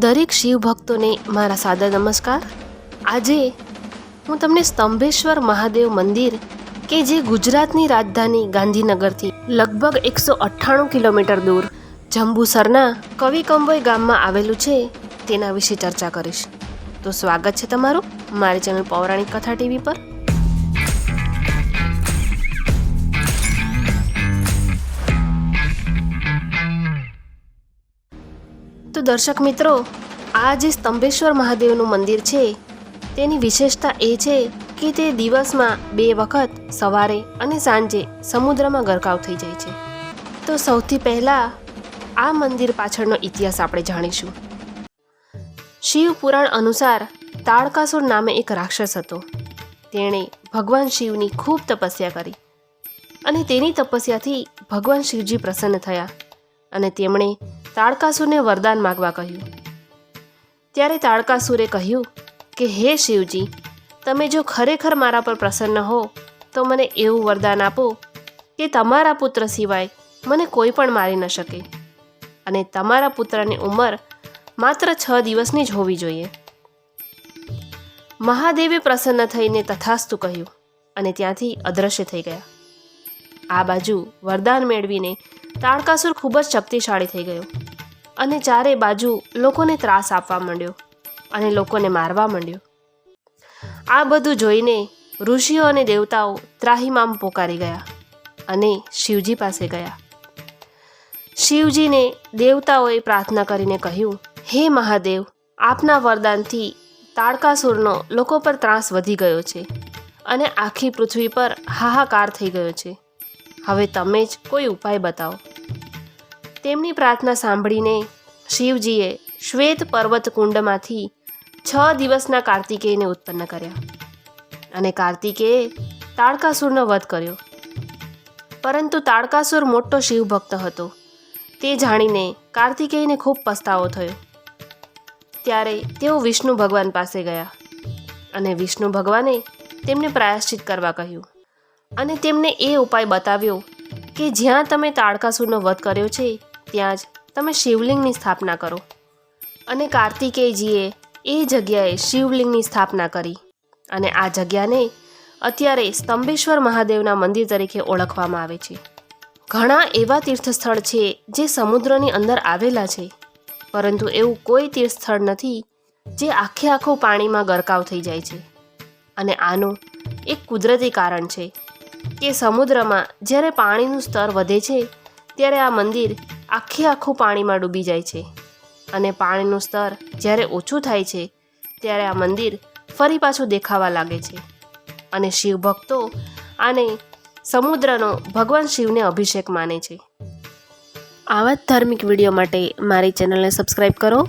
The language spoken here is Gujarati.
દરેક શિવ ભક્તોને મારા સાદા નમસ્કાર। આજે હું તમને સ્તંભેશ્વર મહાદેવ મંદિર કે જે ગુજરાતની રાજધાની ગાંધીનગરથી લગભગ 198 કિલોમીટર દૂર જંબુસરના કવિકંબોઈ ગામમાં આવેલું છે તેના વિશે ચર્ચા કરીશ। તો સ્વાગત છે તમારું મારી ચેનલ પૌરાણિક કથા ટીવી પર। તો દર્શક મિત્રો, આ જે સ્તંભેશ્વર મહાદેવનું મંદિર છે તેની વિશેષતા એ છે કે તે દિવસમાં 2 વખત સવારે અને સાંજે સમુદ્રમાં ગરકાવ થઈ જાય છે। તો સૌથી પહેલાં આ મંદિર પાછળનો ઇતિહાસ આપણે જાણીશું। શિવ પુરાણ અનુસાર તાડકાસુર નામે એક રાક્ષસ હતો। તેણે ભગવાન શિવની ખૂબ તપસ્યા કરી અને તેની તપસ્યાથી ભગવાન શિવજી પ્રસન્ન થયા અને તેમણે તાડકાસુરને વરદાન માગવા કહ્યું। ત્યારે તાડકાસુરે કહ્યું કે હે શિવજી, તમે જો ખરેખર મારા પર પ્રસન્ન હો તો મને એવું વરદાન આપો કે તમારા પુત્ર સિવાય મને કોઈ પણ મારી ન શકે અને તમારા પુત્રની ઉંમર માત્ર 6 દિવસની જ હોવી જોઈએ। મહાદેવે પ્રસન્ન થઈને તથાસ્તુ કહ્યું અને ત્યાંથી અદૃશ્ય થઈ ગયા। આ બાજુ વરદાન મેળવીને તાડકાસુર ખૂબ જ શક્તિશાળી થઈ ગયો અને ચારે બાજુ લોકોને ત્રાસ આપવા માંડ્યો અને લોકોને મારવા માંડ્યો। આ બધું જોઈને ઋષિઓ અને દેવતાઓ ત્રાહિમામ પોકારી ગયા અને શિવજી પાસે ગયા। શિવજીને દેવતાઓએ પ્રાર્થના કરીને કહ્યું, હે મહાદેવ, આપના વરદાનથી તાડકાસુરનો લોકો પર ત્રાસ વધી ગયો છે અને આખી પૃથ્વી પર હાહાકાર થઈ ગયો છે। હવે તમે જ કોઈ ઉપાય બતાવો। તેમની પ્રાર્થના સાંભળીને શિવજીએ શ્વેત પર્વત કુંડમાંથી 6 દિવસના કાર્તિકેયને ઉત્પન્ન કર્યા અને કાર્તિકેયે તાડકાસુરનો વધ કર્યો। પરંતુ તાડકાસુર મોટો શિવભક્ત હતો। તે જાણીને કાર્તિકેયને ખૂબ પસ્તાવો થયો। ત્યારે તેઓ વિષ્ણુ ભગવાન પાસે ગયા અને વિષ્ણુ ભગવાને તેમને પ્રાયશ્ચિત કરવા કહ્યું અને તેમને એ ઉપાય બતાવ્યો કે જ્યાં તમે તાડકાસુરનો વધ કર્યો છે ત્યાં જ તમે શિવલિંગની સ્થાપના કરો। અને કાર્તિકેયજીએ એ જગ્યાએ શિવલિંગની સ્થાપના કરી અને આ જગ્યાને અત્યારે સ્તંભેશ્વર મહાદેવના મંદિર તરીકે ઓળખવામાં આવે છે। ઘણા એવા તીર્થસ્થળ છે જે સમુદ્રની અંદર આવેલા છે, પરંતુ એવું કોઈ તીર્થસ્થળ નથી જે આખું પાણીમાં ગરકાવ થઈ જાય છે। અને આનું એક કુદરતી કારણ છે કે સમુદ્રમાં જ્યારે પાણીનું સ્તર વધે છે ત્યારે આ મંદિર આખું પાણીમાં ડૂબી જાય છે અને પાણીનું સ્તર જ્યારે ઓછું થાય છે ત્યારે આ મંદિર ફરી પાછું દેખાવા લાગે છે અને શિવભક્તો આને સમુદ્રનો ભગવાન શિવને અભિષેક માને છે। આવા જ ધાર્મિક વિડીયો માટે મારી ચેનલને સબસ્ક્રાઈબ કરો।